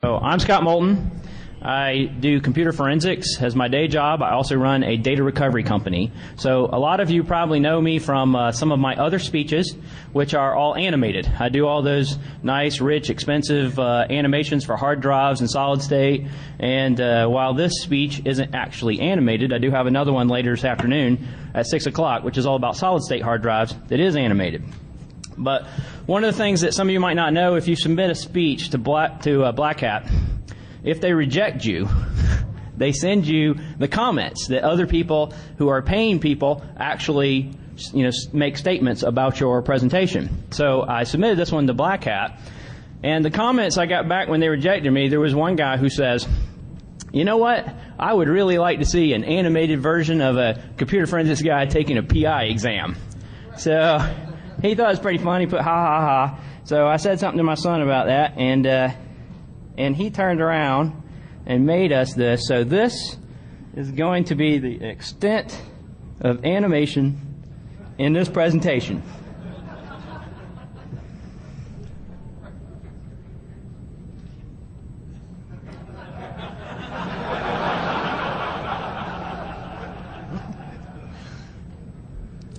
So I'm Scott Moulton. I do computer forensics as my day job. I also run a data recovery company. So a lot of you probably know me from some of my other speeches, which are all animated. I do all those nice, rich, expensive animations for hard drives and solid state. And while this speech isn't actually animated, I do have another one later this afternoon at 6 o'clock, which is all about solid state hard drives that is animated. But one of the things that some of you might not know, if you submit a speech to Black Hat, if they reject you, they send you the comments that other people who are paying people actually, make statements about your presentation. So I submitted this one to Black Hat, and the comments I got back when they rejected me, there was one guy who says, "You know what? I would really like to see an animated version of a computer forensics guy taking a PI exam." So he thought it was pretty funny, put ha ha ha. So I said something to my son about that, and he turned around and made us this. So this is going to be the extent of animation in this presentation.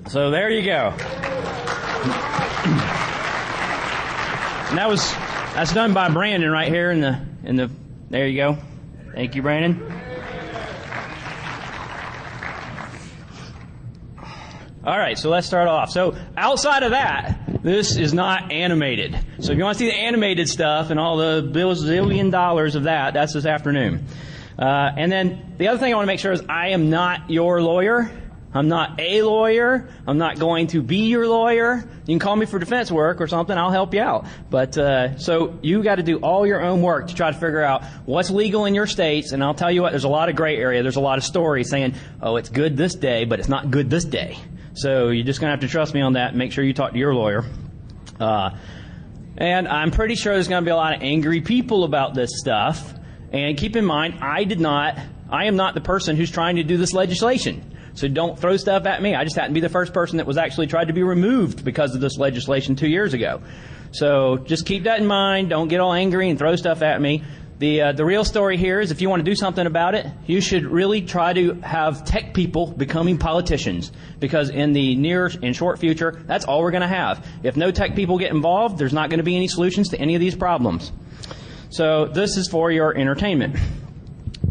So there you go. And that's done by Brandon right here in the there you go. Thank you, Brandon. All right, so let's start off. So outside of that, this is not animated. So if you want to see the animated stuff and all the bazillion dollars of that, that's this afternoon. And then the other thing I want to make sure is I am not your lawyer. I'm not a lawyer. I'm not going to be your lawyer. You can call me for defense work or something. I'll help you out. But so you got to do all your own work to try to figure out what's legal in your states. And I'll tell you what, there's a lot of gray area. There's a lot of stories saying, oh, it's good this day, but it's not good this day. So you're just going to have to trust me on that and make sure you talk to your lawyer. And I'm pretty sure there's going to be a lot of angry people about this stuff. And keep in mind, I am not the person who's trying to do this legislation. So don't throw stuff at me. I just happen to be the first person that was actually tried to be removed because of this legislation 2 years ago. So just keep that in mind. Don't get all angry and throw stuff at me. The real story here is if you want to do something about it, you should really try to have tech people becoming politicians. Because in the near and short future, that's all we're going to have. If no tech people get involved, there's not going to be any solutions to any of these problems. So this is for your entertainment.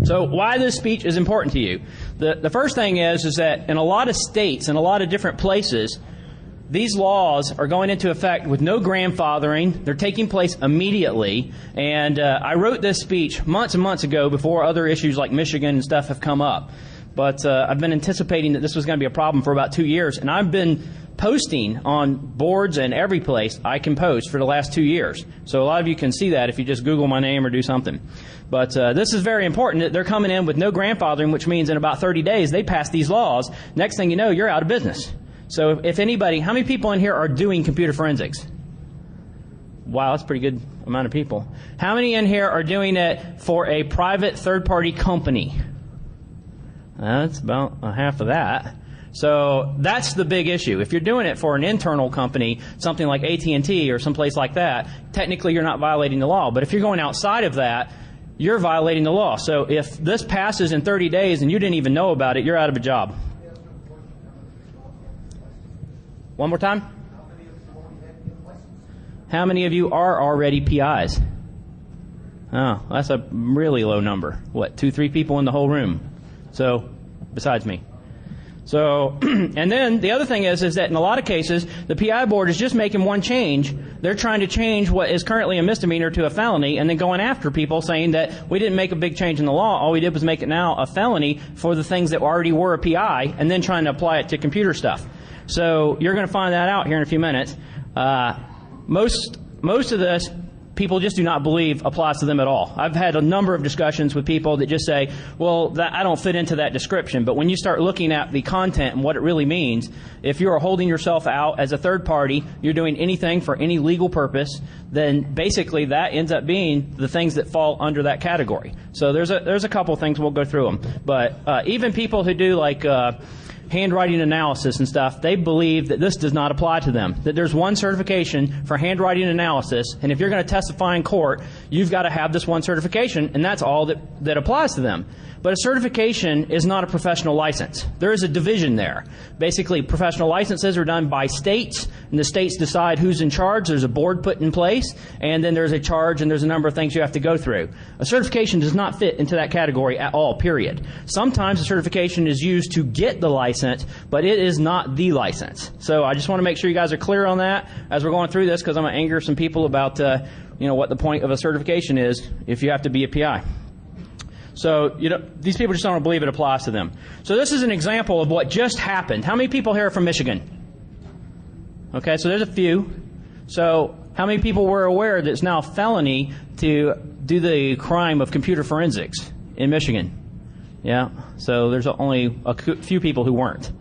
So why this speech is important to you. The first thing is that in a lot of states and a lot of different places, these laws are going into effect with no grandfathering. They're taking place immediately. And I wrote this speech months and months ago before other issues like Michigan and stuff have come up. But I've been anticipating that this was going to be a problem for about 2 years. And I've been posting on boards and every place I can post for the last 2 years. So a lot of you can see that if you just Google my name or do something. But this is very important. They're coming in with no grandfathering, which means in about 30 days they pass these laws. Next thing you know, you're out of business. So if anybody, how many people in here are doing computer forensics? Wow, that's a pretty good amount of people. How many in here are doing it for a private third-party company? That's about half of that. So that's the big issue. If you're doing it for an internal company, something like AT&T or someplace like that, technically you're not violating the law. But if you're going outside of that, you're violating the law. So if this passes in 30 days and you didn't even know about it, you're out of a job. One more time. How many of you are already PIs? Oh, that's a really low number. What, 2-3 people in the whole room? So, besides me. So, and then the other thing is that in a lot of cases, the PI board is just making one change. They're trying to change what is currently a misdemeanor to a felony and then going after people saying that we didn't make a big change in the law. All we did was make it now a felony for the things that already were a PI and then trying to apply it to computer stuff. So you're going to find that out here in a few minutes. Most of this, people just do not believe applies to them at all. I've had a number of discussions with people that just say, well, I don't fit into that description. But when you start looking at the content and what it really means, if you are holding yourself out as a third party, you're doing anything for any legal purpose, then basically that ends up being the things that fall under that category. So there's a couple things, we'll go through them. But even people who do like handwriting analysis and stuff, they believe that this does not apply to them. That there's one certification for handwriting analysis, and if you're going to testify in court, you've got to have this one certification, and that's all that applies to them. But a certification is not a professional license. There is a division there. Basically, professional licenses are done by states, and the states decide who's in charge. There's a board put in place, and then there's a charge, and there's a number of things you have to go through. A certification does not fit into that category at all, period. Sometimes a certification is used to get the license, but it is not the license. So I just want to make sure you guys are clear on that as we're going through this, because I'm going to anger some people about what the point of a certification is if you have to be a PI. So, these people just don't believe it applies to them. So this is an example of what just happened. How many people here are from Michigan? Okay, so there's a few. So how many people were aware that it's now a felony to do the crime of computer forensics in Michigan? Yeah, so there's only a few people who weren't.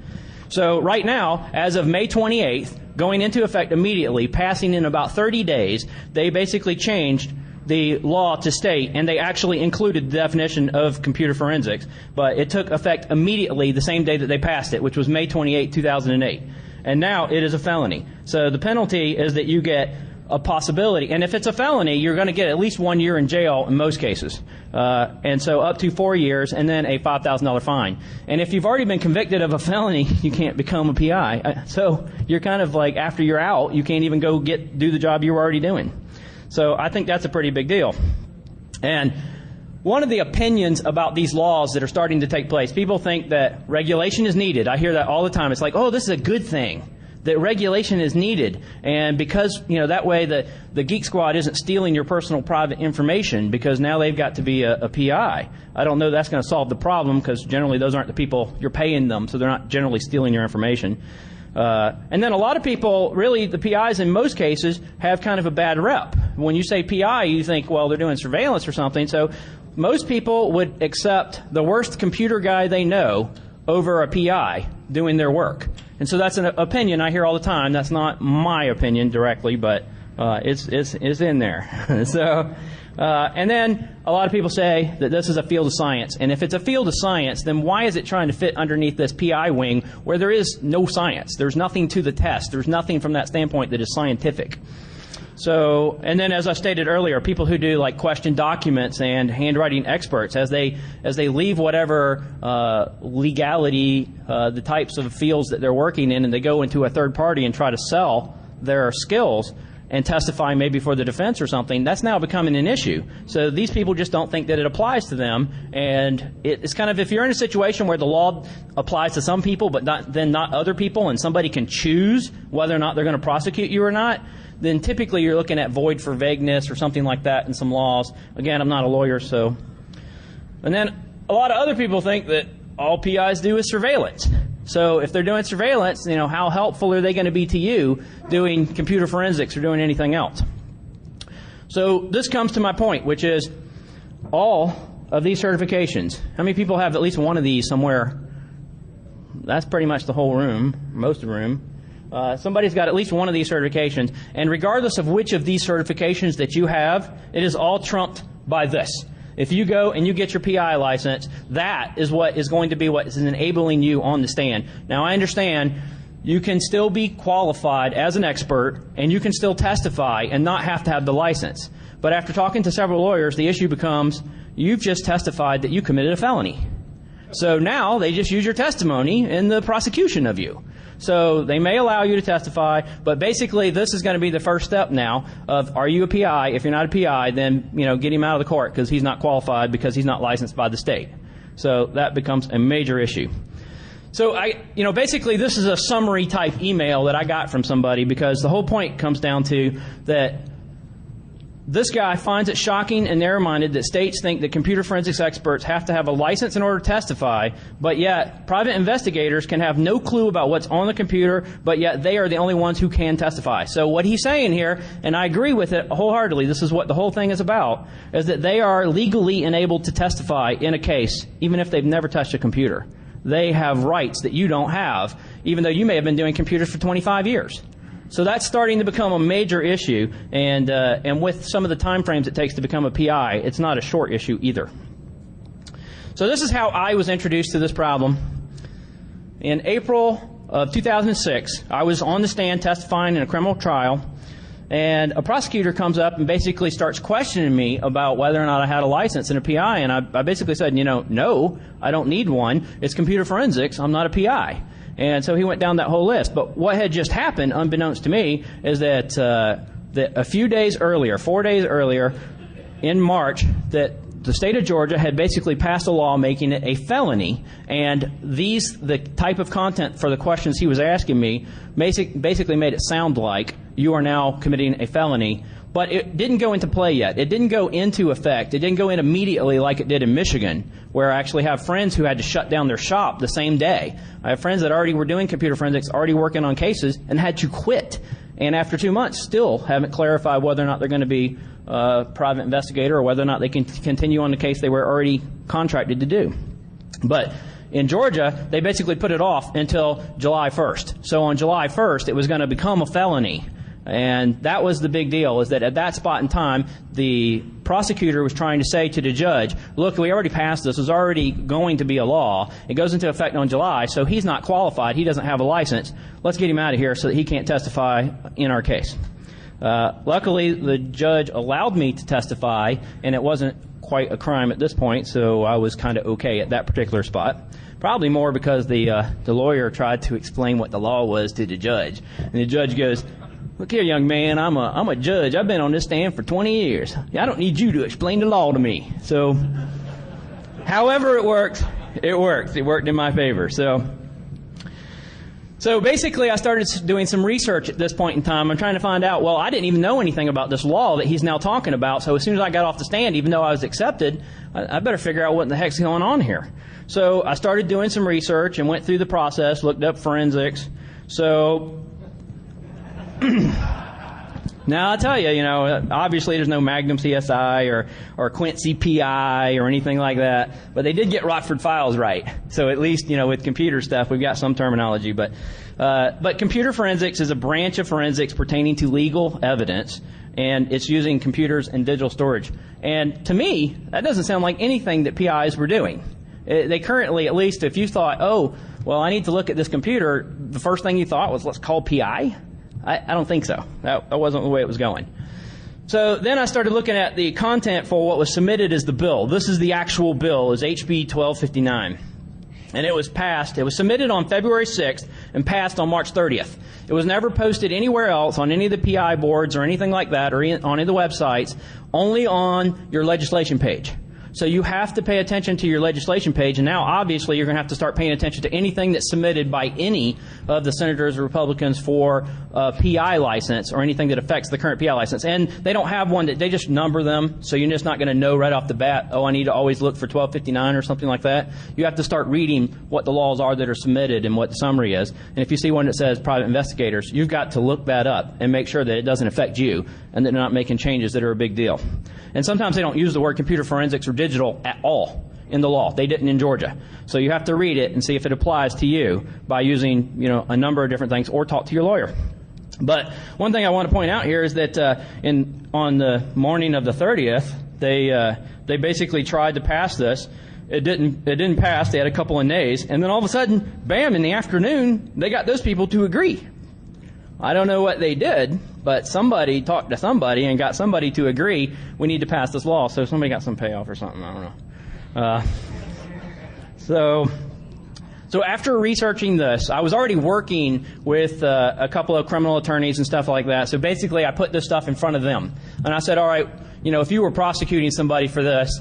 So right now, as of May 28th, going into effect immediately, passing in about 30 days, they basically changed the law to state, and they actually included the definition of computer forensics, but it took effect immediately the same day that they passed it, which was May 28, 2008. And now it is a felony. So the penalty is that you get a possibility, and if it's a felony, you're going to get at least 1 year in jail in most cases, and so up to 4 years, and then a $5,000 fine. And if you've already been convicted of a felony, you can't become a PI. So you're kind of like, after you're out, you can't even go do the job you were already doing. So I think that's a pretty big deal. And one of the opinions about these laws that are starting to take place, people think that regulation is needed. I hear that all the time. It's like, oh, this is a good thing, that regulation is needed. And because, that way the Geek Squad isn't stealing your personal private information, because now they've got to be a PI. I don't know that's going to solve the problem, because generally those aren't the people you're paying them, so they're not generally stealing your information. And then a lot of people, really, the PIs in most cases have kind of a bad rep. When you say PI, you think, well, they're doing surveillance or something. So most people would accept the worst computer guy they know over a PI doing their work. And so that's an opinion I hear all the time. That's not my opinion directly, but it's in there. So, and then a lot of people say that this is a field of science. And if it's a field of science, then why is it trying to fit underneath this PI wing where there is no science? There's nothing to the test. There's nothing from that standpoint that is scientific. So, and then as I stated earlier, people who do like question documents and handwriting experts, as they leave whatever legality, the types of fields that they're working in, and they go into a third party and try to sell their skills and testify maybe for the defense or something, that's now becoming an issue. So these people just don't think that it applies to them, and it's kind of, if you're in a situation where the law applies to some people but not other people, and somebody can choose whether or not they're going to prosecute you or not, then typically you're looking at void for vagueness or something like that in some laws. Again, I'm not a lawyer, so. And then a lot of other people think that all PIs do is surveillance. So if they're doing surveillance, how helpful are they going to be to you doing computer forensics or doing anything else? So this comes to my point, which is all of these certifications. How many people have at least one of these somewhere? That's pretty much the whole room, most of the room. Somebody's got at least one of these certifications, and regardless of which of these certifications that you have, it is all trumped by this. If you go and you get your PI license, that is what is going to be what is enabling you on the stand. Now, I understand you can still be qualified as an expert, and you can still testify and not have to have the license. But after talking to several lawyers, the issue becomes, you've just testified that you committed a felony. So now they just use your testimony in the prosecution of you. So they may allow you to testify, but basically this is going to be the first step now of, are you a PI? If you're not a PI, then get him out of the court, because he's not qualified, because he's not licensed by the state. So that becomes a major issue. So basically this is a summary type email that I got from somebody, because the whole point comes down to that this guy finds it shocking and narrow-minded that states think that computer forensics experts have to have a license in order to testify, but yet private investigators can have no clue about what's on the computer, but yet they are the only ones who can testify. So what he's saying here, and I agree with it wholeheartedly, this is what the whole thing is about, is that they are legally enabled to testify in a case, even if they've never touched a computer. They have rights that you don't have, even though you may have been doing computers for 25 years. So that's starting to become a major issue, and with some of the time frames it takes to become a PI, it's not a short issue either. So this is how I was introduced to this problem. In April of 2006, I was on the stand testifying in a criminal trial, and a prosecutor comes up and basically starts questioning me about whether or not I had a license and a PI, and I basically said, no, I don't need one. It's computer forensics. I'm not a PI. And so he went down that whole list. But what had just happened, unbeknownst to me, is that a few days earlier, 4 days earlier, in March, that the state of Georgia had basically passed a law making it a felony, and the type of content for the questions he was asking me basically made it sound like you are now committing a felony. But it didn't go into play yet. It didn't go into effect. It didn't go in immediately like it did in Michigan, where I actually have friends who had to shut down their shop the same day. I have friends that already were doing computer forensics, already working on cases, and had to quit. And after 2 months, still haven't clarified whether or not they're going to be a private investigator or whether or not they can continue on the case they were already contracted to do. But in Georgia, they basically put it off until July 1st. So on July 1st, it was going to become a felony. And that was the big deal, is that at that spot in time, the prosecutor was trying to say to the judge, look, we already passed this. It's already going to be a law. It goes into effect on July, so he's not qualified. He doesn't have a license. Let's get him out of here so that he can't testify in our case. Luckily, the judge allowed me to testify, and it wasn't quite a crime at this point, so I was kind of okay at that particular spot. Probably more because the lawyer tried to explain what the law was to the judge. And the judge goes, look here, young man, I'm a judge. I've been on this stand for 20 years. I don't need you to explain the law to me. So, however it worked, it worked. It worked in my favor. So basically, I started doing some research at this point in time. I'm trying to find out, well, I didn't even know anything about this law that he's now talking about. So as soon as I got off the stand, even though I was accepted, I better figure out what in the heck's going on here. So I started doing some research and went through the process, looked up forensics. So now I'll tell you, obviously there's no Magnum CSI or Quincy PI or anything like that, but they did get Rockford Files right. So at least, with computer stuff, we've got some terminology. But computer forensics is a branch of forensics pertaining to legal evidence, and it's using computers and digital storage. And to me, that doesn't sound like anything that PIs were doing. They currently, at least if you thought, oh, well, I need to look at this computer, the first thing you thought was, let's call PI? I don't think so. That wasn't the way it was going. So then I started looking at the content for what was submitted as the bill. This is the actual bill, is HB 1259. And it was passed. It was submitted on February 6th and passed on March 30th. It was never posted anywhere else on any of the PI boards or anything like that or on any of the websites, only on your legislation page. So you have to pay attention to your legislation page, and now obviously you're going to have to start paying attention to anything that's submitted by any of the senators or Republicans for a PI license or anything that affects the current PI license. And they don't have one that they just number them, so you're just not going to know right off the bat, oh, I need to always look for 1259 or something like that. You have to start reading what the laws are that are submitted and what the summary is. And if you see one that says private investigators, you've got to look that up and make sure that it doesn't affect you and that they're not making changes that are a big deal. And sometimes they don't use the word computer forensics or digital at all in the law. They didn't in Georgia. So you have to read it and see if it applies to you by using, a number of different things, or talk to your lawyer. But one thing I want to point out here is that on the morning of the 30th, they basically tried to pass this. It didn't pass. They had a couple of nays, and then all of a sudden, bam! In the afternoon, they got those people to agree. I don't know what they did, but somebody talked to somebody and got somebody to agree we need to pass this law. So somebody got some payoff or something. I don't know. So after researching this, I was already working with a couple of criminal attorneys and stuff like that. So basically, I put this stuff in front of them, and I said, all right, if you were prosecuting somebody for this,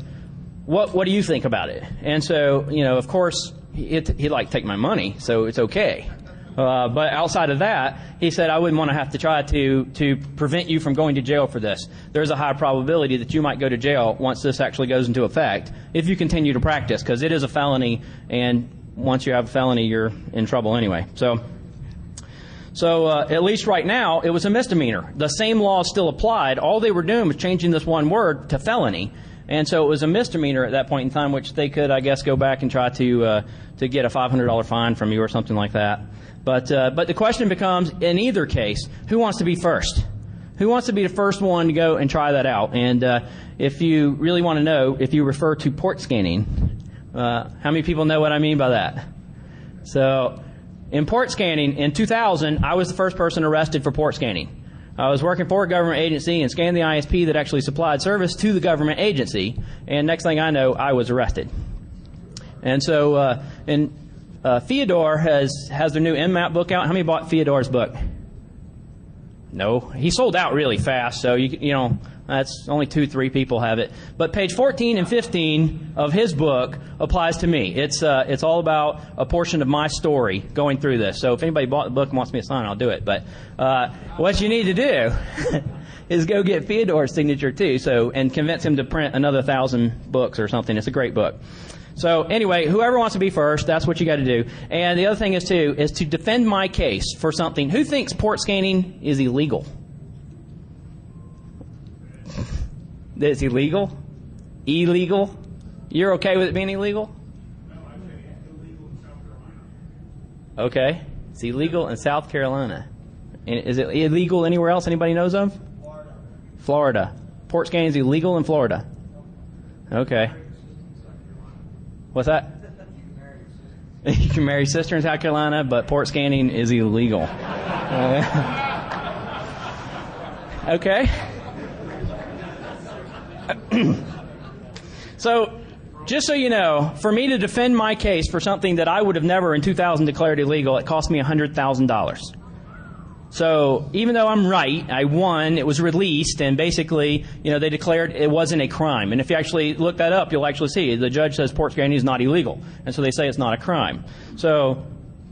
what do you think about it? And so, of course, he'd like to take my money, so it's okay. But outside of that, he said, I wouldn't want to have to try to prevent you from going to jail for this. There's a high probability that you might go to jail once this actually goes into effect if you continue to practice, because it is a felony, and once you have a felony, you're in trouble anyway. So at least right now, it was a misdemeanor. The same law still applied. All they were doing was changing this one word to felony. And so it was a misdemeanor at that point in time, which they could, I guess, go back and try to get a $500 fine from you or something like that. But the question becomes, in either case, who wants to be first? Who wants to be the first one to go and try that out? And if you really want to know, if you refer to port scanning, how many people know what I mean by that? So In port scanning, in 2000, I was the first person arrested for port scanning. I was working for a government agency and scanned the ISP that actually supplied service to the government agency, and next thing I know, I was arrested. And so, Theodore has their new MMAP book out. How many bought Theodore's book? No. He sold out really fast, so you know, that's only 2-3 people have it. But page 14 and 15 of his book applies to me. It's all about a portion of my story going through this. So if anybody bought the book and wants me to sign, I'll do it. But what you need to do is go get Theodore's signature too, and convince him to print another 1,000 books or something. It's a great book. So anyway, whoever wants to be first, that's what you got to do. And the other thing is to defend my case for something. Who thinks port scanning is illegal? That it's illegal? Illegal? You're okay with it being illegal? No, I say it's illegal in South Carolina. Okay. It's illegal in South Carolina. And is it illegal anywhere else anybody knows of? Florida. Florida. Port scanning is illegal in Florida. Okay. What's that? You can marry sister in South Carolina, but port scanning is illegal. Okay. So, just so you know, for me to defend my case for something that I would have never in 2000 declared illegal, it cost me $100,000. So, even though I'm right, I won, it was released, and basically, you know, they declared it wasn't a crime. And if you actually look that up, you'll actually see the judge says port scanning is not illegal. And so they say it's not a crime. So,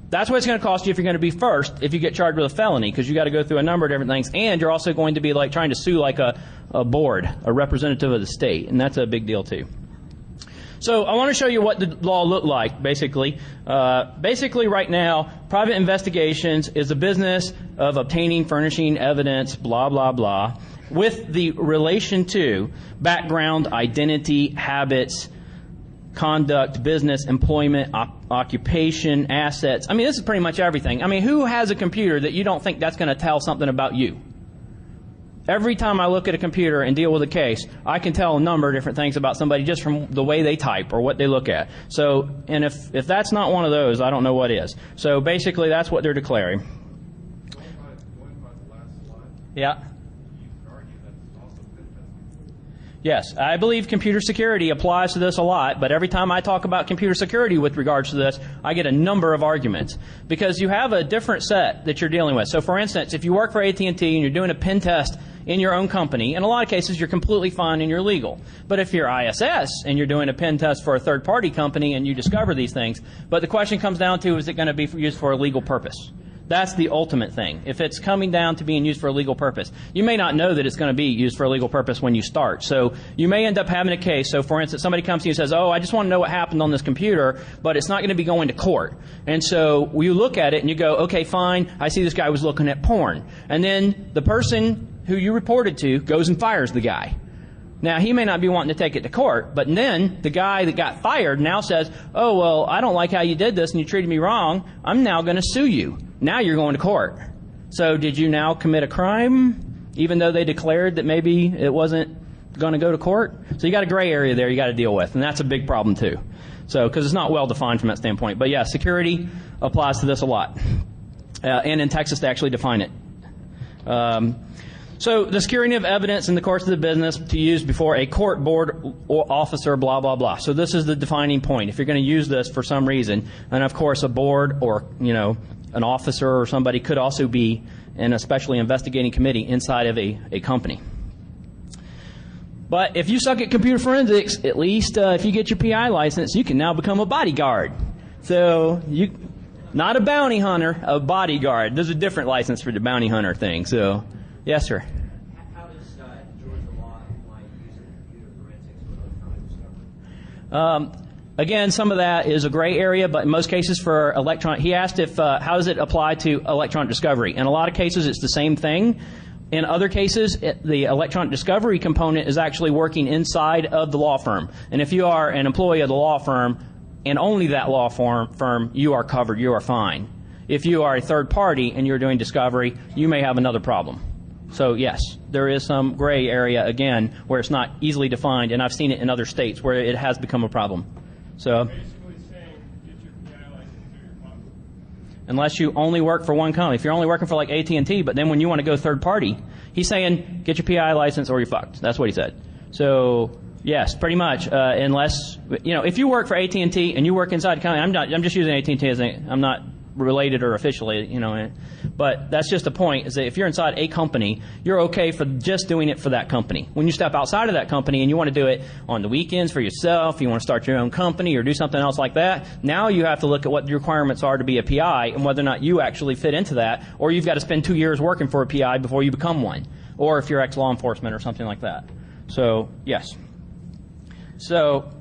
that's what it's going to cost you if you're going to be first if you get charged with a felony, because you got to go through a number of different things, and you're also going to be like trying to sue like a board, a representative of the state, and that's a big deal too. So I want to show you what the law looked like, basically. Basically, right now, private investigations is the business of obtaining, furnishing evidence, blah, blah, blah, with the relation to background, identity, habits, conduct, business, employment, occupation, assets. I mean, this is pretty much everything. I mean, who has a computer that you don't think that's going to tell something about you? Every time I look at a computer and deal with a case, I can tell a number of different things about somebody just from the way they type or what they look at. So, and if that's not one of those, I don't know what is. So basically, that's what they're declaring. Going by the last slide, Yeah. you could argue that it's also pen testing. Yes, I believe computer security applies to this a lot, but every time I talk about computer security with regards to this, I get a number of arguments. Because you have a different set that you're dealing with. So for instance, if you work for AT&T and you're doing a pen test in your own company, in a lot of cases you're completely fine and you're legal. But if you're ISS and you're doing a pen test for a third-party company and you discover these things, but the question comes down to, is it going to be used for a legal purpose? That's the ultimate thing. If it's coming down to being used for a legal purpose, you may not know that it's going to be used for a legal purpose when you start. So you may end up having a case. So for instance, somebody comes to you and says, oh, I just want to know what happened on this computer, but it's not going to be going to court. And so you look at it and you go, okay, fine, I see this guy was looking at porn. And then the person who you reported to goes and fires the guy. Now, he may not be wanting to take it to court, but then the guy that got fired now says, oh, well, I don't like how you did this and you treated me wrong. I'm now going to sue you. Now you're going to court. So did you now commit a crime, even though they declared that maybe it wasn't going to go to court? So you got a gray area there you got to deal with, and that's a big problem too. So, because it's not well defined from that standpoint. But yeah, security applies to this a lot. And in Texas, they actually define it. So the securing of evidence in the course of the business to use before a court, board, or officer, blah, blah, blah. So this is the defining point. If you're going to use this for some reason, and of course a board or, you know, an officer or somebody could also be an especially investigating committee inside of a company. But if you suck at computer forensics, at least if you get your PI license, you can now become a bodyguard. So you, not a bounty hunter, a bodyguard. There's a different license for the bounty hunter thing. So. Yes, sir. How does Georgia law apply using computer forensics for electronic discovery? Again, some of that is a gray area, but in most cases for electronic, he asked if how does it apply to electronic discovery? In a lot of cases, it's the same thing. In other cases, the electronic discovery component is actually working inside of the law firm. And if you are an employee of the law firm and only that law firm, you are covered, you are fine. If you are a third party and you're doing discovery, you may have another problem. So yes, there is some gray area, again, where it's not easily defined, and I've seen it in other states where it has become a problem. So Basically saying, get your PI license or your unless you only work for one company. If you're only working for like AT&T, but then when you want to go third party, he's saying get your PI license or you're fucked. That's what he said. So yes, pretty much. Unless if you work for AT&T and you work inside a company, I'm just using AT&T as I'm not related or officially, but that's just the point, is that if you're inside a company, you're okay for just doing it for that company. When you step outside of that company and you want to do it on the weekends for yourself, you want to start your own company or do something else like that, now you have to look at what the requirements are to be a PI and whether or not you actually fit into that, or you've got to spend 2 years working for a PI before you become one, or if you're ex-law enforcement or something like that. So, yes. So,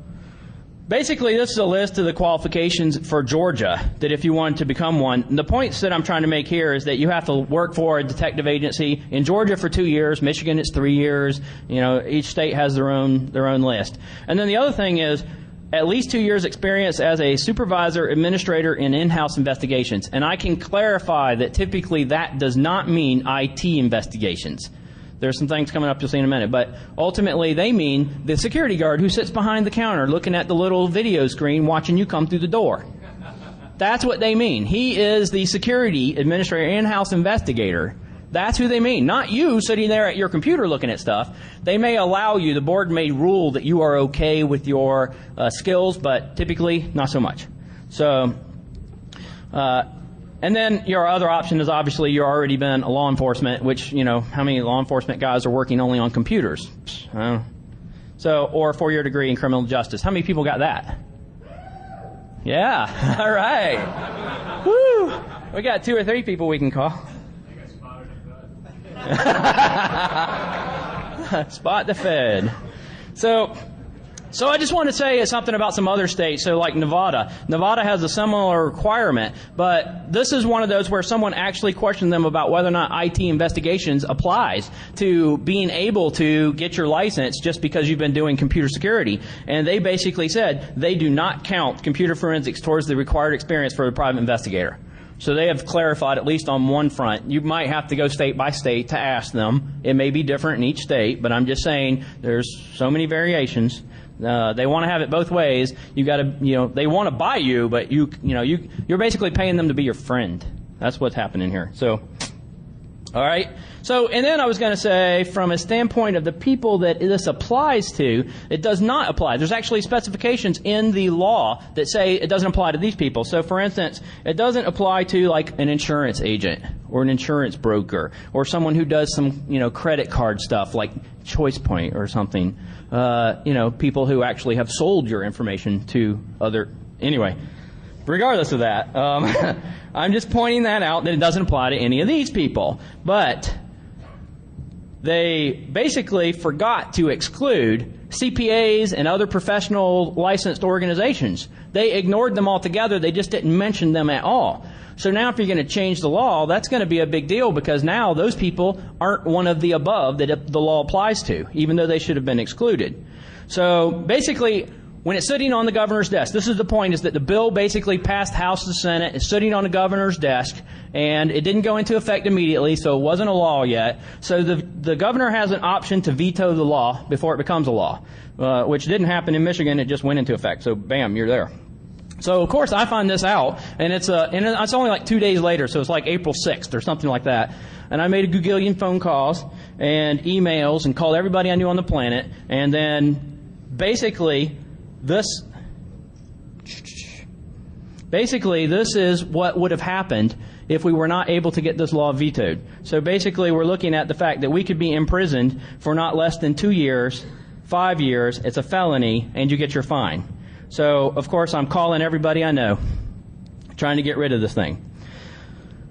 basically, this is a list of the qualifications for Georgia, that if you wanted to become one. And the points that I'm trying to make here is that you have to work for a detective agency. In Georgia for 2 years, Michigan it's 3 years. Each state has their own list. And then the other thing is at least 2 years experience as a supervisor, administrator in in-house investigations. And I can clarify that typically that does not mean IT investigations. There's some things coming up you'll see in a minute, but ultimately they mean the security guard who sits behind the counter looking at the little video screen watching you come through the door. That's what they mean. He is the security administrator, in-house investigator. That's who they mean. Not you sitting there at your computer looking at stuff. They may allow you, the board may rule that you are okay with your skills, but typically not so much. So, and then your other option is obviously you've already been a law enforcement, which, how many law enforcement guys are working only on computers? So, or a 4-year degree in criminal justice. How many people got that? Yeah. All right. Woo. We got 2 or 3 people we can call. Spot the Fed. So I just want to say something about some other states. So like Nevada. Nevada has a similar requirement, but this is one of those where someone actually questioned them about whether or not IT investigations applies to being able to get your license just because you've been doing computer security. And they basically said they do not count computer forensics towards the required experience for a private investigator. So they have clarified, at least on one front. You might have to go state by state to ask them. It may be different in each state, but I'm just saying there's so many variations. They want to have it both ways. You got to, they want to buy you, but you're basically paying them to be your friend. That's what's happening here. So, all right. So, and then I was going to say, from a standpoint of the people that this applies to, it does not apply. There's actually specifications in the law that say it doesn't apply to these people. So, for instance, it doesn't apply to like an insurance agent or an insurance broker or someone who does some, credit card stuff like ChoicePoint or something. People who actually have sold your information to other. Anyway, regardless of that, I'm just pointing that out, that it doesn't apply to any of these people. But they basically forgot to exclude CPAs and other professional licensed organizations. They ignored them altogether. They just didn't mention them at all. So now if you're going to change the law, that's going to be a big deal, because now those people aren't one of the above that the law applies to, even though they should have been excluded. So basically, when it's sitting on the governor's desk, this is the point, is that the bill basically passed House and Senate. It's sitting on the governor's desk, and it didn't go into effect immediately, so it wasn't a law yet. So the governor has an option to veto the law before it becomes a law, which didn't happen in Michigan. It just went into effect. So bam, you're there. So of course I find this out, and it's only like 2 days later, so it's like April 6th or something like that. And I made a gagillion phone calls and emails and called everybody I knew on the planet, and then basically this is what would have happened if we were not able to get this law vetoed. So basically we're looking at the fact that we could be imprisoned for not less than 2 years, 5 years, it's a felony, and you get your fine. So, of course, I'm calling everybody I know, trying to get rid of this thing.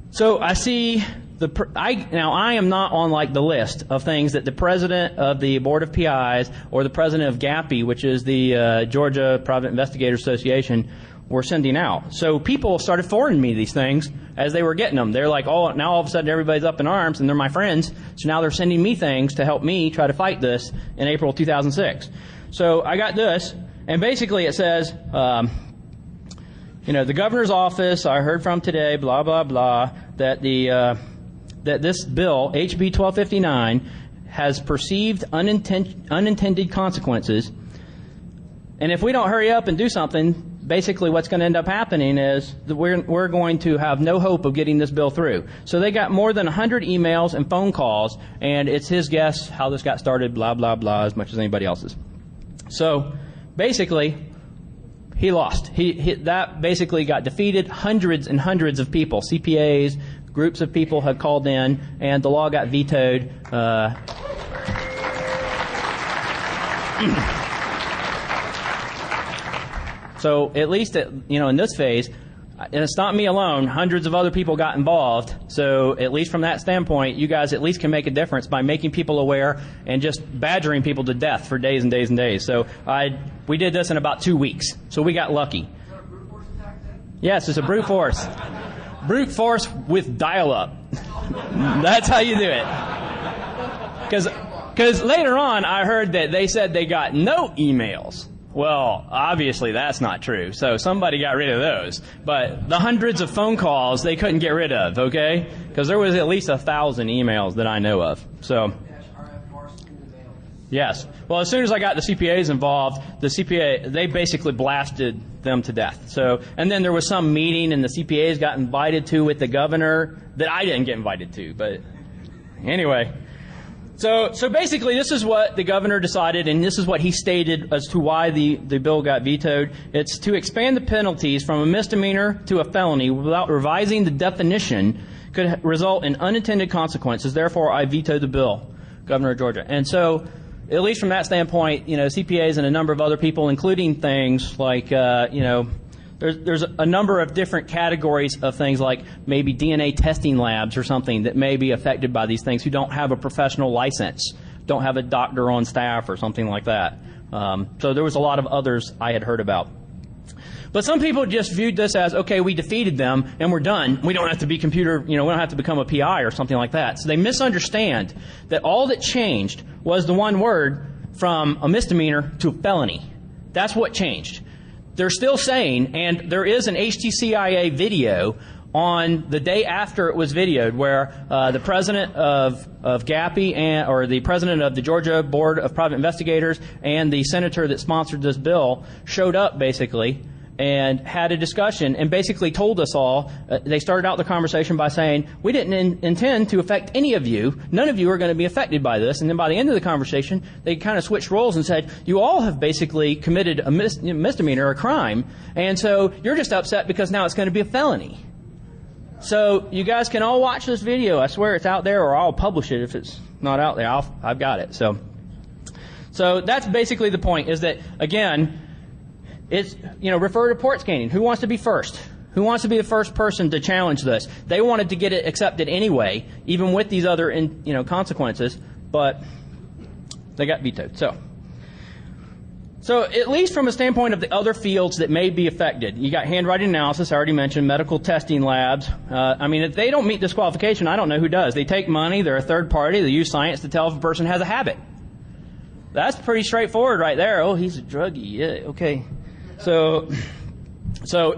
So I see now I am not on like the list of things that the president of the Board of PIs or the president of GAPI, which is the Georgia Private Investigator Association, were sending out. So people started forwarding me these things as they were getting them. They're like, oh, now all of a sudden everybody's up in arms and they're my friends. So now they're sending me things to help me try to fight this in April 2006. So I got this. And basically it says, the governor's office, I heard from today, blah, blah, blah, that that this bill, HB 1259, has perceived unintended consequences. And if we don't hurry up and do something, basically what's going to end up happening is that we're going to have no hope of getting this bill through. So they got more than 100 emails and phone calls, and it's his guess how this got started, blah, blah, blah, as much as anybody else's. So basically, he lost. That basically got defeated. Hundreds and hundreds of people, CPAs, groups of people had called in, and the law got vetoed. So at least, in this phase, and it's not me alone, hundreds of other people got involved. So at least from that standpoint, you guys at least can make a difference by making people aware and just badgering people to death for days and days and days. So we did this in about 2 weeks. So we got lucky. Is that a brute force attack then? Yes, it's a brute force. Brute force with dial-up. That's how you do it. Because later on, I heard that they said they got no emails. Well, obviously that's not true. So somebody got rid of those. But the hundreds of phone calls they couldn't get rid of, okay? Because there was at least 1,000 emails that I know of. So, yes. Well, as soon as I got the CPAs involved, they basically blasted them to death. So, and then there was some meeting and the CPAs got invited to with the governor that I didn't get invited to. But anyway. So basically, this is what the governor decided, and this is what he stated as to why the bill got vetoed. It's to expand the penalties from a misdemeanor to a felony without revising the definition could result in unintended consequences. Therefore, I vetoed the bill, Governor of Georgia. And so, at least from that standpoint, CPAs and a number of other people, including things like, there's a number of different categories of things like maybe DNA testing labs or something that may be affected by these things who don't have a professional license, don't have a doctor on staff or something like that. So there was a lot of others I had heard about. But some people just viewed this as, okay, we defeated them and we're done. We don't have to be we don't have to become a PI or something like that. So they misunderstand that all that changed was the one word from a misdemeanor to a felony. That's what changed. They're still saying, and there is an HTCIA video on the day after it was videoed where the president of GAPI or the president of the Georgia Board of Private Investigators and the senator that sponsored this bill showed up basically and had a discussion and basically told us all, they started out the conversation by saying, we didn't intend to affect any of you. None of you are going to be affected by this. And then by the end of the conversation, they kind of switched roles and said, you all have basically committed a misdemeanor, a crime, and so you're just upset because now it's going to be a felony. So you guys can all watch this video. I swear it's out there, or I'll publish it if it's not out there. I've got it. So that's basically the point, is that, again, it's, refer to port scanning. Who wants to be first? Who wants to be the first person to challenge this? They wanted to get it accepted anyway, even with these other, consequences, but they got vetoed. So at least from a standpoint of the other fields that may be affected, you got handwriting analysis, I already mentioned, medical testing labs. If they don't meet this qualification, I don't know who does. They take money, they're a third party, they use science to tell if a person has a habit. That's pretty straightforward right there. Oh, he's a druggie. Yeah, okay. So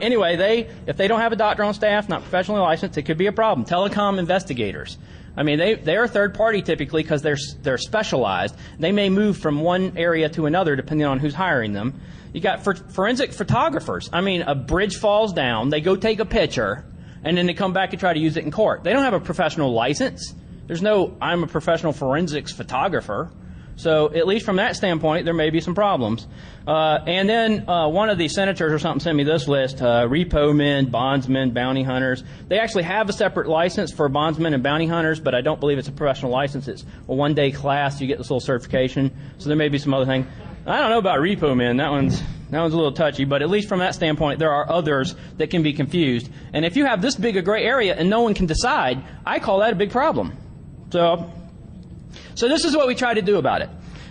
anyway, if they don't have a doctor on staff, not professionally licensed, it could be a problem. Telecom investigators. They are third party typically because they're specialized. They may move from one area to another depending on who's hiring them. You got forensic photographers. A bridge falls down, they go take a picture, and then they come back and try to use it in court. They don't have a professional license. There's no, I'm a professional forensics photographer. So at least from that standpoint, there may be some problems. And then one of the senators or something sent me this list, repo men, bondsmen, bounty hunters. They actually have a separate license for bondsmen and bounty hunters, but I don't believe it's a professional license. It's a one-day class. You get this little certification. So there may be some other thing. I don't know about repo men. That one's a little touchy, but at least from that standpoint, there are others that can be confused. And if you have this big a gray area and no one can decide, I call that a big problem. So this is what we try to do about it.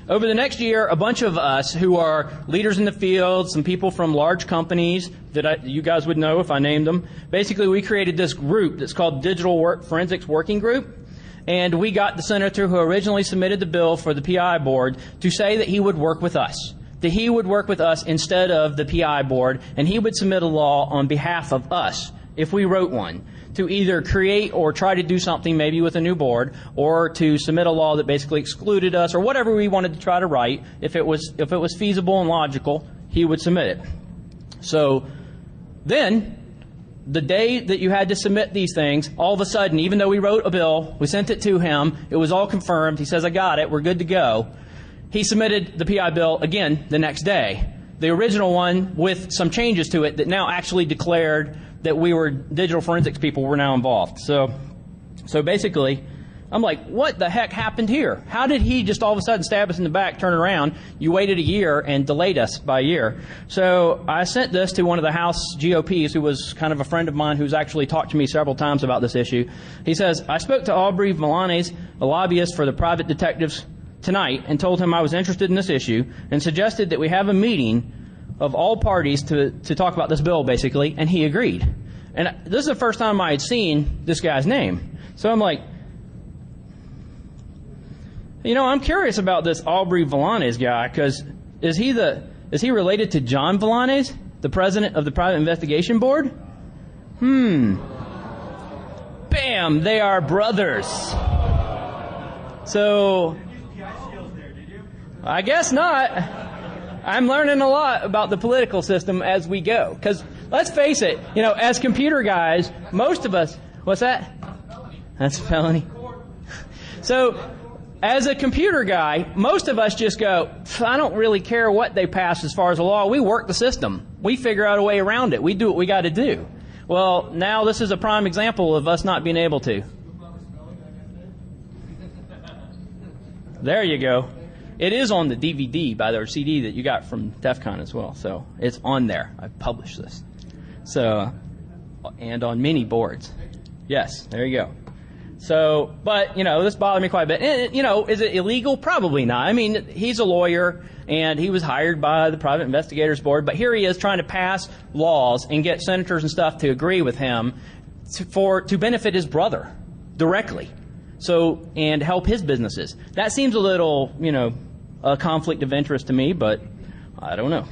Over the next year, a bunch of us who are leaders in the field, some people from large companies that you guys would know if I named them, basically we created this group that's called Digital Forensics Working Group. And we got the senator who originally submitted the bill for the PI board to say that he would work with us. That he would work with us instead of the PI board, and he would submit a law on behalf of us if we wrote one, to either create or try to do something maybe with a new board, or to submit a law that basically excluded us, or whatever we wanted to try to write. If it was feasible and logical, he would submit it. So then, the day that you had to submit these things, all of a sudden, even though we wrote a bill, we sent it to him, it was all confirmed, he says, I got it, we're good to go. He submitted the PI bill again the next day. The original one with some changes to it that now actually declared that we were digital forensics people were now involved. So basically, I'm like, what the heck happened here? How did he just all of a sudden stab us in the back, turn around? You waited a year and delayed us by a year. So I sent this to one of the House GOPs who was kind of a friend of mine who's actually talked to me several times about this issue. He says, I spoke to Aubrey Milanes, a lobbyist for the private detectives, tonight and told him I was interested in this issue and suggested that we have a meeting of all parties to talk about this bill, basically, and he agreed. And this is the first time I had seen this guy's name. So I'm like, I'm curious about this Aubrey Milanes guy, because is he related to John Milanes, the president of the Private Investigation Board? Bam! They are brothers. So I guess not. I'm learning a lot about the political system as we go. Because let's face it, as computer guys, most of us, what's that? That's a felony. So, as a computer guy, most of us just go, I don't really care what they pass as far as the law. We work the system. We figure out a way around it. We do what we got to do. Well, now this is a prime example of us not being able to. There you go. It is on the DVD or CD that you got from DEF CON as well. So it's on there. I've published this. So, and on many boards. Yes, there you go. So, but, this bothered me quite a bit. And, is it illegal? Probably not. I mean, he's a lawyer, and he was hired by the Private Investigators Board, but here he is trying to pass laws and get senators and stuff to agree with him to benefit his brother directly. So, and help his businesses. That seems a little, a conflict of interest to me, but I don't know.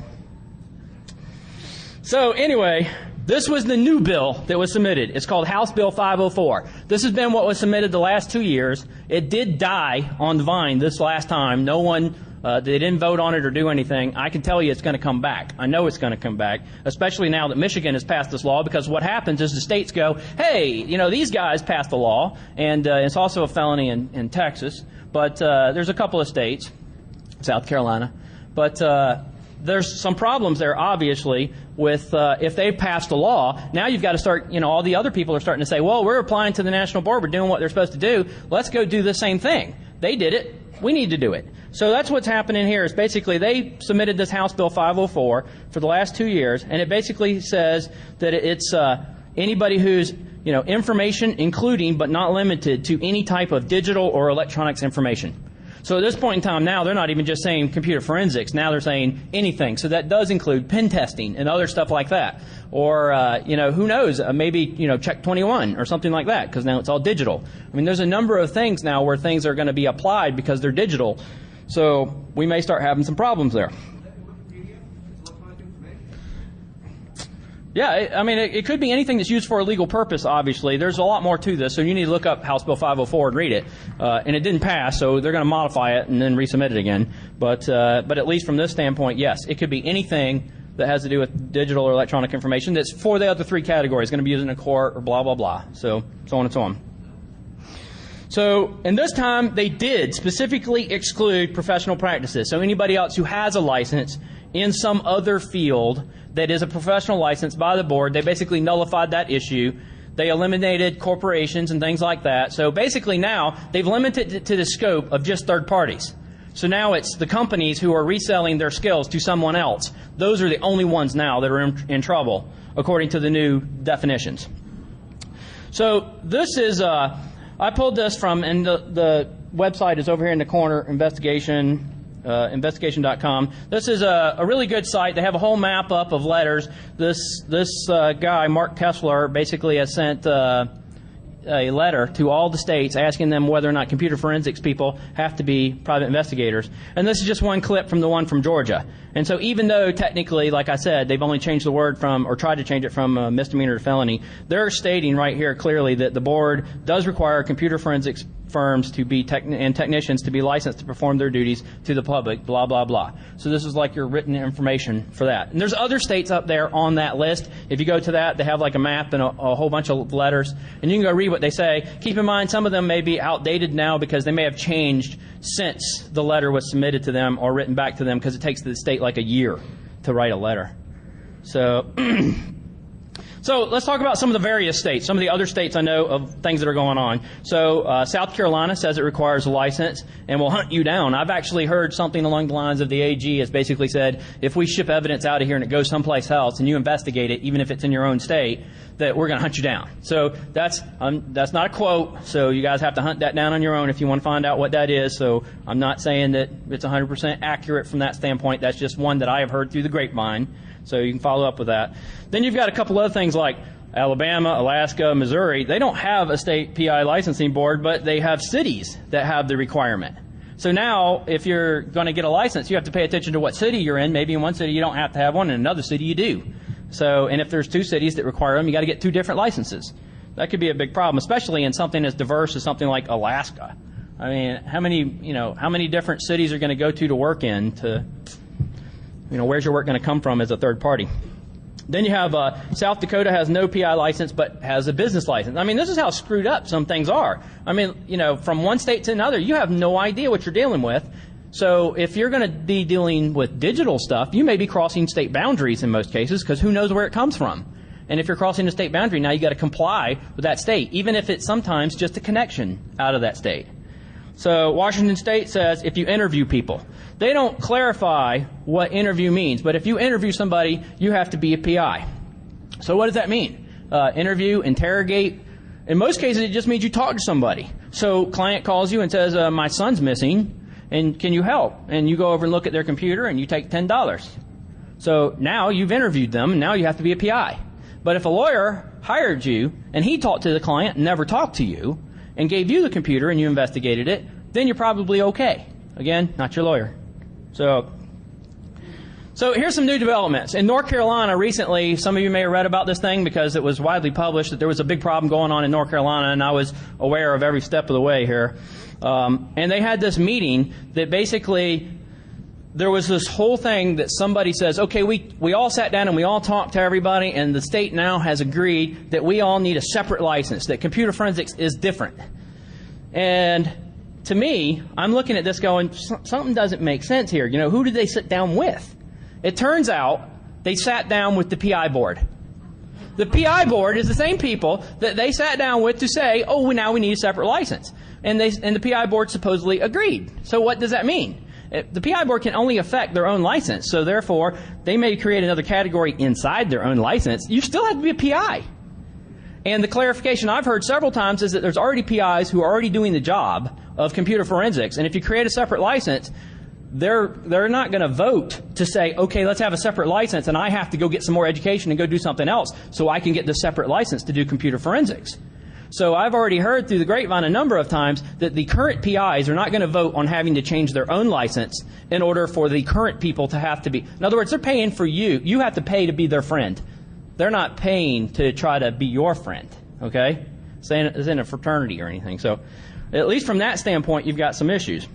So, anyway, this was the new bill that was submitted. It's called House Bill 504. This has been what was submitted the last 2 years. It did die on the vine this last time. No one, they didn't vote on it or do anything. I can tell you it's going to come back. I know it's going to come back, especially now that Michigan has passed this law, because what happens is the states go, hey, these guys passed the law, and it's also a felony in Texas, but there's a couple of states, South Carolina, but there's some problems there, obviously, with if they passed a law. Now you've got to start, all the other people are starting to say, well, we're applying to the national board. We're doing what they're supposed to do. Let's go do the same thing. They did it. We need to do it. So that's what's happening here is basically they submitted this House Bill 504 for the last 2 years, and it basically says that it's anybody who's, information including but not limited to any type of digital or electronics information. So at this point in time now, they're not even just saying computer forensics. Now they're saying anything. So that does include pen testing and other stuff like that. Or, who knows, maybe, Check 21 or something like that, because now it's all digital. I mean, there's a number of things now where things are going to be applied because they're digital. So we may start having some problems there. Yeah, I mean, it could be anything that's used for a legal purpose, obviously. There's a lot more to this, so you need to look up House Bill 504 and read it. And it didn't pass, so they're going to modify it and then resubmit it again. But at least from this standpoint, yes, it could be anything that has to do with digital or electronic information that's for the other three categories, going to be used in a court or blah, blah, blah. So on and so on. So, and this time, they did specifically exclude professional practices. So anybody else who has a license in some other field that is a professional license by the board, they basically nullified that issue. They eliminated corporations and things like that. So basically now, they've limited it to the scope of just third parties. So now it's the companies who are reselling their skills to someone else. Those are the only ones now that are in trouble, according to the new definitions. So this is, I pulled this from, and the website is over here in the corner, investigation.com. This is a really good site. They have a whole map up of letters. This guy, Mark Kessler, basically has sent a letter to all the states asking them whether or not computer forensics people have to be private investigators. And this is just one clip from the one from Georgia. And so even though technically, like I said, they've only changed the word from, or tried to change it from misdemeanor to felony, they're stating right here clearly that the board does require computer forensics firms to be and technicians to be licensed to perform their duties to the public, blah, blah, blah. So this is like your written information for that. And there's other states up there on that list. If you go to that, they have like a map and a whole bunch of letters. And you can go read what they say. Keep in mind, some of them may be outdated now because they may have changed since the letter was submitted to them or written back to them, because it takes the state like a year to write a letter. So So let's talk about some of the various states, some of the other states I know of things that are going on. So South Carolina says it requires a license and will hunt you down. I've actually heard something along the lines of the AG has basically said, if we ship evidence out of here and it goes someplace else and you investigate it, even if it's in your own state, that we're going to hunt you down. So that's not a quote, so you guys have to hunt that down on your own if you want to find out what that is. So I'm not saying that it's 100% accurate from that standpoint. That's just one that I have heard through the grapevine. So you can follow up with that. Then you've got a couple other things like Alabama, Alaska, Missouri. They don't have a state PI licensing board, but they have cities that have the requirement. So now, if you're going to get a license, you have to pay attention to what city you're in. Maybe in one city you don't have to have one, in another city you do. So, and if there's two cities that require them, you got to get two different licenses. That could be a big problem, especially in something as diverse as something like Alaska. I mean, how many different cities are going to go to work in to, where's your work going to come from as a third party? Then you have South Dakota has no PI license but has a business license. I mean, this is how screwed up some things are. I mean, from one state to another, you have no idea what you're dealing with. So if you're going to be dealing with digital stuff, you may be crossing state boundaries in most cases, because who knows where it comes from. And if you're crossing a state boundary, now you got to comply with that state, even if it's sometimes just a connection out of that state. So Washington State says if you interview people, they don't clarify what interview means, but if you interview somebody, you have to be a PI. So what does that mean? Interview, interrogate. In most cases, it just means you talk to somebody. So client calls you and says, my son's missing, and can you help? And you go over and look at their computer, and you take $10. So now you've interviewed them, and now you have to be a PI. But if a lawyer hired you, and he talked to the client and never talked to you, and gave you the computer and you investigated it, then you're probably okay. Again, not your lawyer. So here's some new developments. In North Carolina recently, some of you may have read about this thing because it was widely published that there was a big problem going on in North Carolina, and I was aware of every step of the way here. And they had this meeting that basically there was this whole thing that somebody says, okay, we all sat down and we all talked to everybody, and the state now has agreed that we all need a separate license, that computer forensics is different. And to me, I'm looking at this going, something doesn't make sense here. Who did they sit down with? It turns out they sat down with the PI board. The PI board is the same people that they sat down with to say, oh, now we need a separate license. And the PI board supposedly agreed. So what does that mean? The PI board can only affect their own license, so therefore they may create another category inside their own license. You still have to be a PI. And the clarification I've heard several times is that there's already PIs who are already doing the job of computer forensics, and if you create a separate license, they're not going to vote to say, okay, let's have a separate license, and I have to go get some more education and go do something else so I can get the separate license to do computer forensics. So I've already heard through the grapevine a number of times that the current PIs are not going to vote on having to change their own license in order for the current people to have to be. In other words, they're paying for you. You have to pay to be their friend. They're not paying to try to be your friend, okay? It's in a fraternity or anything. So at least from that standpoint, you've got some issues.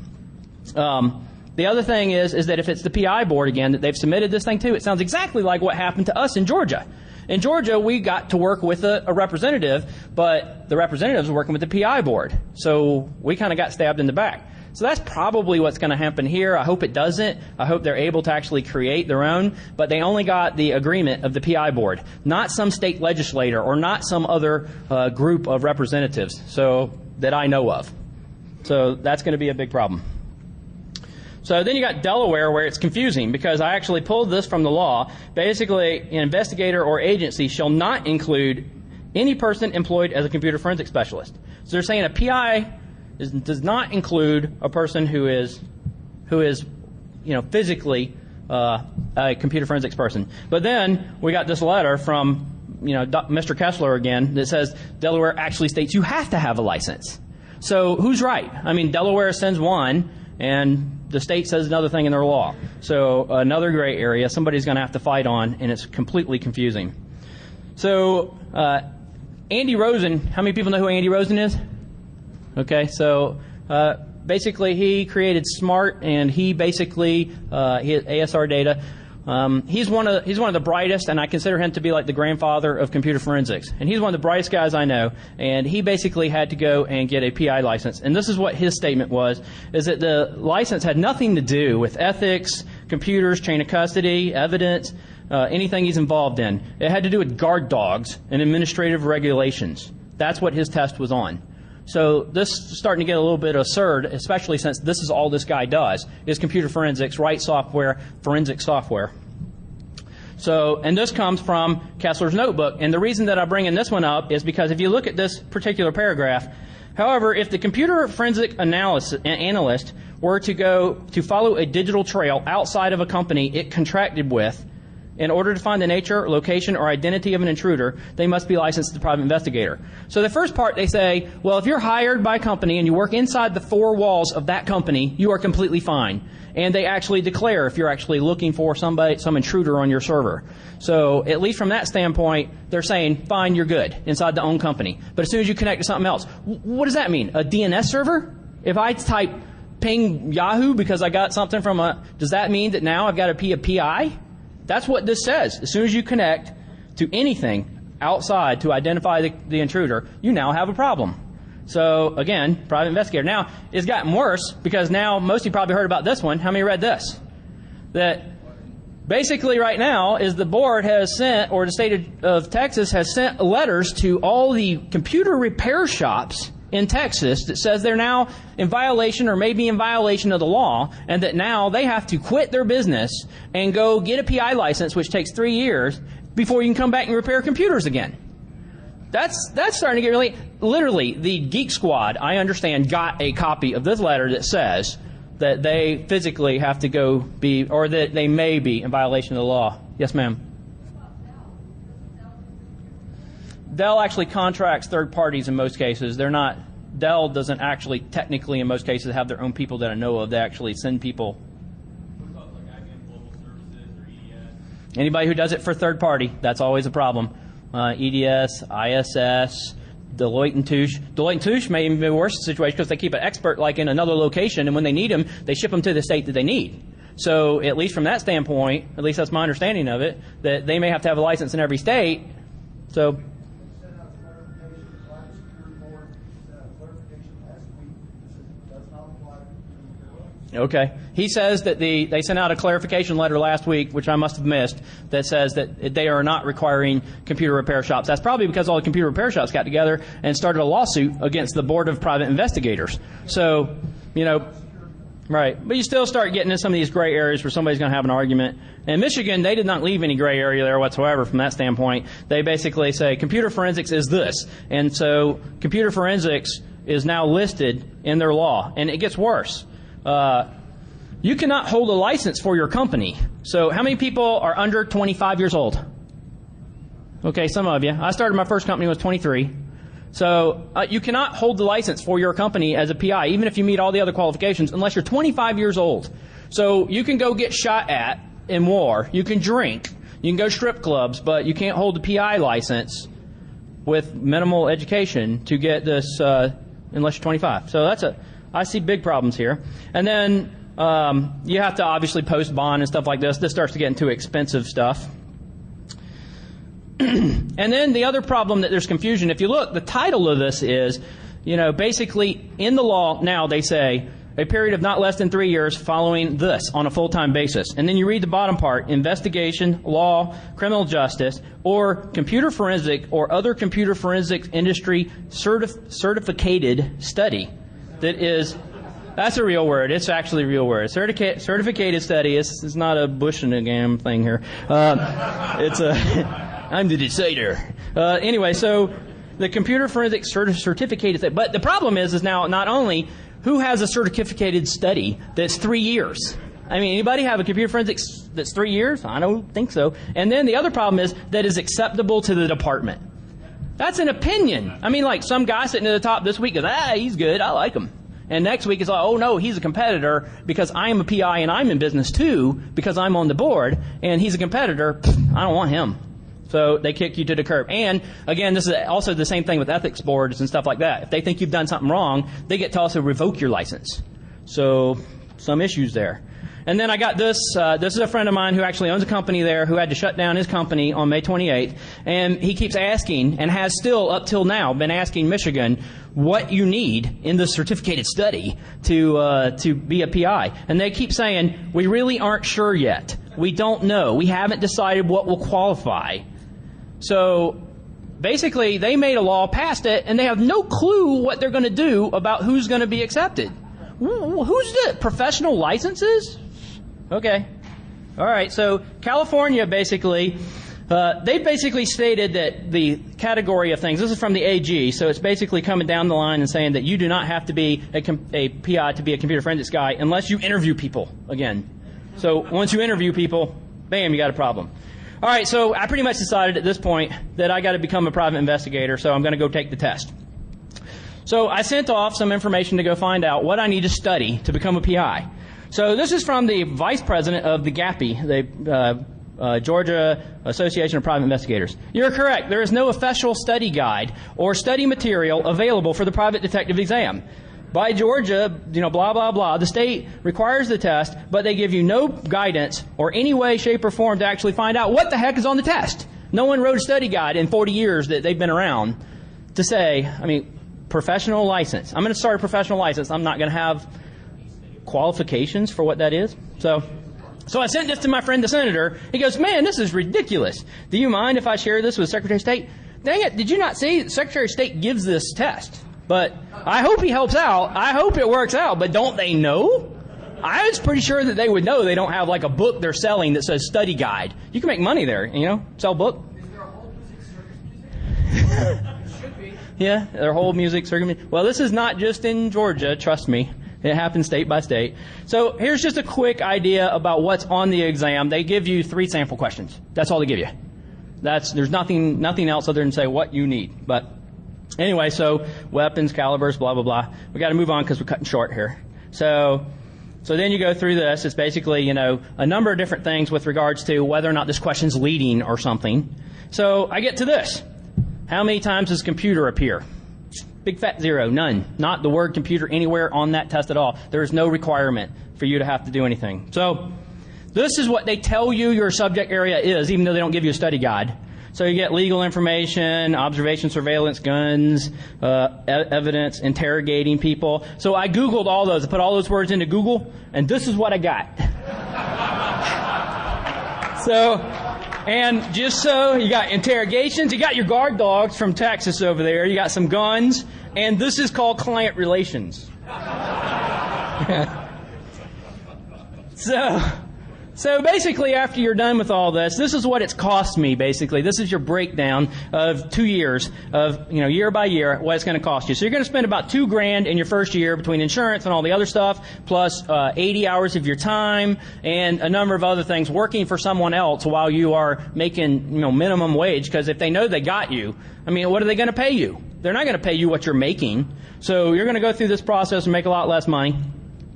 The other thing is that if it's the PI board, again, that they've submitted this thing to, it sounds exactly like what happened to us in Georgia. In Georgia, we got to work with a representative, but the representatives were working with the PI board. So we kind of got stabbed in the back. So that's probably what's going to happen here. I hope it doesn't. I hope they're able to actually create their own, but they only got the agreement of the PI board, not some state legislator or not some other group of representatives that I know of. So that's going to be a big problem. So then you got Delaware, where it's confusing, because I actually pulled this from the law. Basically, an investigator or agency shall not include any person employed as a computer forensic specialist. So they're saying a PI does not include a person who is physically a computer forensics person. But then we got this letter from Mr. Kessler again that says Delaware actually states you have to have a license. So who's right? I mean, Delaware sends one, and the state says another thing in their law. So another gray area somebody's going to have to fight on, and it's completely confusing. So Andy Rosen, how many people know who Andy Rosen is? Okay, so basically he created SMART, and he basically he has ASR data. He's one of the brightest, and I consider him to be like the grandfather of computer forensics. And he's one of the brightest guys I know. And he basically had to go and get a PI license. And this is what his statement was: is that the license had nothing to do with ethics, computers, chain of custody, evidence, anything he's involved in. It had to do with guard dogs and administrative regulations. That's what his test was on. So this is starting to get a little bit absurd, especially since this is all this guy does, is computer forensics, write software, forensic software. So, and this comes from Kessler's notebook. And the reason that I bring in this one up is because if you look at this particular paragraph, however, if the computer forensic analyst were to go to follow a digital trail outside of a company it contracted with, in order to find the nature, location, or identity of an intruder, they must be licensed as a private investigator. So the first part, they say, well, if you're hired by a company and you work inside the four walls of that company, you are completely fine. And they actually declare if you're actually looking for some intruder on your server. So at least from that standpoint, they're saying, fine, you're good inside the own company. But as soon as you connect to something else, what does that mean? A DNS server? If I type ping Yahoo because I got something from does that mean that now I've got to be a PI? That's what this says. As soon as you connect to anything outside to identify the intruder, you now have a problem. So, again, private investigator. Now, it's gotten worse because now most of you probably heard about this one. How many read this? That basically right now is the board has sent, or the state of Texas has sent letters to all the computer repair shops in Texas that says they're now in violation or maybe in violation of the law, and that now they have to quit their business and go get a PI license, which takes 3 years, before you can come back and repair computers again. That's starting to get really... Literally, the Geek Squad, I understand, got a copy of this letter that says that they physically have to go be, or that they may be in violation of the law. Yes, ma'am? Dell actually contracts third parties in most cases. They're not... Dell doesn't actually technically in most cases have their own people that I know of. They actually send people. What about like IBM Global Services or EDS? Anybody who does it for third party, that's always a problem. EDS, ISS, Deloitte & Touche. Deloitte & Touche may even be a worse situation because they keep an expert like in another location, and when they need them, they ship them to the state that they need. So at least from that standpoint, at least that's my understanding of it, that they may have to have a license in every state. So... Okay. He says that they sent out a clarification letter last week, which I must have missed, that says that they are not requiring computer repair shops. That's probably because all the computer repair shops got together and started a lawsuit against the Board of Private Investigators. So, you know, right. But you still start getting in some of these gray areas where somebody's going to have an argument. In Michigan, they did not leave any gray area there whatsoever from that standpoint. They basically say computer forensics is this. And so computer forensics is now listed in their law. And it gets worse. You cannot hold a license for your company. So how many people are under 25 years old? Okay, some of you. I started my first company when I was 23. So you cannot hold the license for your company as a PI, even if you meet all the other qualifications, unless you're 25 years old. So you can go get shot at in war. You can drink. You can go strip clubs, but you can't hold a PI license with minimal education to get this unless you're 25. So I see big problems here. And then you have to obviously post bond and stuff like this. This starts to get into expensive stuff. And then the other problem that there's confusion. If you look, the title of this is, basically in the law now they say a period of not less than 3 years following this on a full-time basis. And then you read the bottom part, investigation, law, criminal justice, or computer forensic or other computer forensic industry certificated study. That's a real word. It's actually a real word. Certificated study. It's not a Bush and a Gam thing here. I'm the decider. Anyway, so the computer forensic certificated study. But the problem is now not only who has a certificated study that's 3 years. I mean, anybody have a computer forensics that's 3 years? I don't think so. And then the other problem is that is acceptable to the department. That's an opinion. I mean, like some guy sitting at the top this week goes, he's good. I like him. And next week it's like, oh no, he's a competitor because I am a PI and I'm in business too because I'm on the board, and he's a competitor. I don't want him. So they kick you to the curb. And again, this is also the same thing with ethics boards and stuff like that. If they think you've done something wrong, they get to also revoke your license. So some issues there. And then I got this. This is a friend of mine who actually owns a company there who had to shut down his company on May 28th. And he keeps asking, and has still up till now been asking Michigan what you need in the certificated study to be a PI. And they keep saying, we really aren't sure yet. We don't know. We haven't decided what will qualify. So basically, they made a law, passed it, and they have no clue what they're going to do about who's going to be accepted. Who's the professional licenses? Okay. All right. So California basically, they basically stated that the category of things, this is from the AG, so it's basically coming down the line and saying that you do not have to be a PI to be a computer forensics guy unless you interview people again. So once you interview people, bam, you got a problem. All right. So I pretty much decided at this point that I got to become a private investigator, so I'm going to go take the test. So I sent off some information to go find out what I need to study to become a PI. So this is from the vice president of the GAPI, the Georgia Association of Private Investigators. You're correct. There is no official study guide or study material available for the private detective exam. By Georgia, blah, blah, blah, the state requires the test, but they give you no guidance or any way, shape, or form to actually find out what the heck is on the test. No one wrote a study guide in 40 years that they've been around to say, professional license. I'm going to start a professional license. I'm not going to have qualifications for what that is. So I sent this to my friend, the senator. He goes, man, this is ridiculous. Do you mind if I share this with Secretary of State? Dang it, did you not see the Secretary of State gives this test? But I hope he helps out. I hope it works out. But don't they know? I was pretty sure that they would know. They don't have like a book they're selling that says study guide. You can make money there, sell book. Is there a whole music circus music? It should be. Yeah, their whole music circuit. Well, this is not just in Georgia, trust me. It happens state by state. So here's just a quick idea about what's on the exam. They give you 3 sample questions. That's all they give you. There's nothing else other than say what you need. But anyway, so weapons, calibers, blah, blah, blah. We got to move on because we're cutting short here. So then you go through this. It's basically, a number of different things with regards to whether or not this question's leading or something. So I get to this. How many times does computer appear? Big fat 0, none. Not the word computer anywhere on that test at all. There is no requirement for you to have to do anything. So this is what they tell you your subject area is, even though they don't give you a study guide. So you get legal information, observation, surveillance, guns, evidence, interrogating people. So I Googled all those. I put all those words into Google, and this is what I got. And just so, you got interrogations, you got your guard dogs from Texas over there, you got some guns, and this is called client relations. So basically, after you're done with all this is what it's cost me, basically. This is your breakdown of 2 years of, year by year, what it's going to cost you. So you're going to spend about $2,000 in your first year between insurance and all the other stuff, plus 80 hours of your time and a number of other things working for someone else while you are making, minimum wage. Because if they know they got you, what are they going to pay you? They're not going to pay you what you're making. So you're going to go through this process and make a lot less money.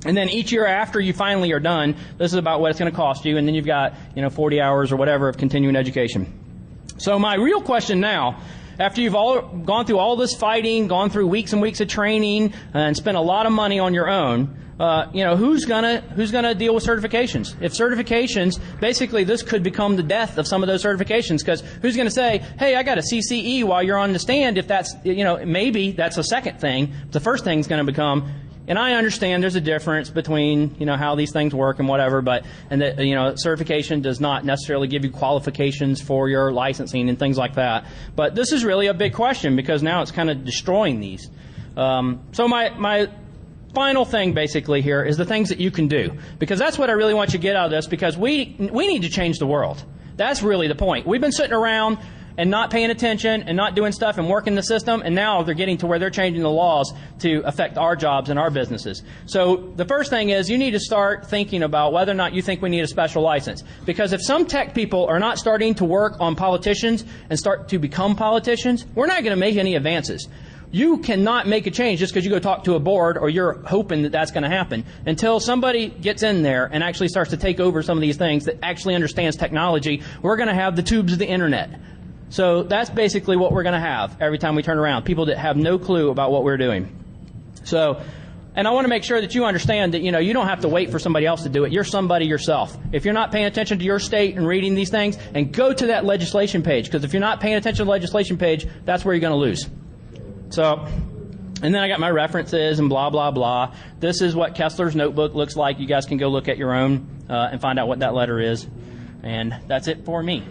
And then each year after you finally are done, this is about what it's going to cost you. And then you've got, 40 hours or whatever of continuing education. So my real question now, after you've all gone through all this fighting, gone through weeks and weeks of training, and spent a lot of money on your own, who's gonna deal with certifications? If certifications, basically this could become the death of some of those certifications, because who's gonna say, hey, I got a CCE while you're on the stand? If that's, maybe that's a second thing. The first thing's gonna become, and I understand there's a difference between, how these things work and whatever, certification does not necessarily give you qualifications for your licensing and things like that. But this is really a big question because now it's kind of destroying these. So my final thing basically here is the things that you can do, because that's what I really want you to get out of this, because we need to change the world. That's really the point. We've been sitting around and not paying attention and not doing stuff and working the system, and now they're getting to where they're changing the laws to affect our jobs and our businesses. So the first thing is you need to start thinking about whether or not you think we need a special license. Because if some tech people are not starting to work on politicians and start to become politicians, we're not going to make any advances. You cannot make a change just because you go talk to a board or you're hoping that that's going to happen. Until somebody gets in there and actually starts to take over some of these things that actually understands technology, we're going to have the tubes of the internet. So that's basically what we're going to have every time we turn around. People that have no clue about what we're doing. So, and I want to make sure that you understand that, you don't have to wait for somebody else to do it. You're somebody yourself. If you're not paying attention to your state and reading these things, and go to that legislation page, because if you're not paying attention to the legislation page, that's where you're going to lose. So, and then I got my references and blah, blah, blah. This is what Kessler's notebook looks like. You guys can go look at your own and find out what that letter is. And that's it for me.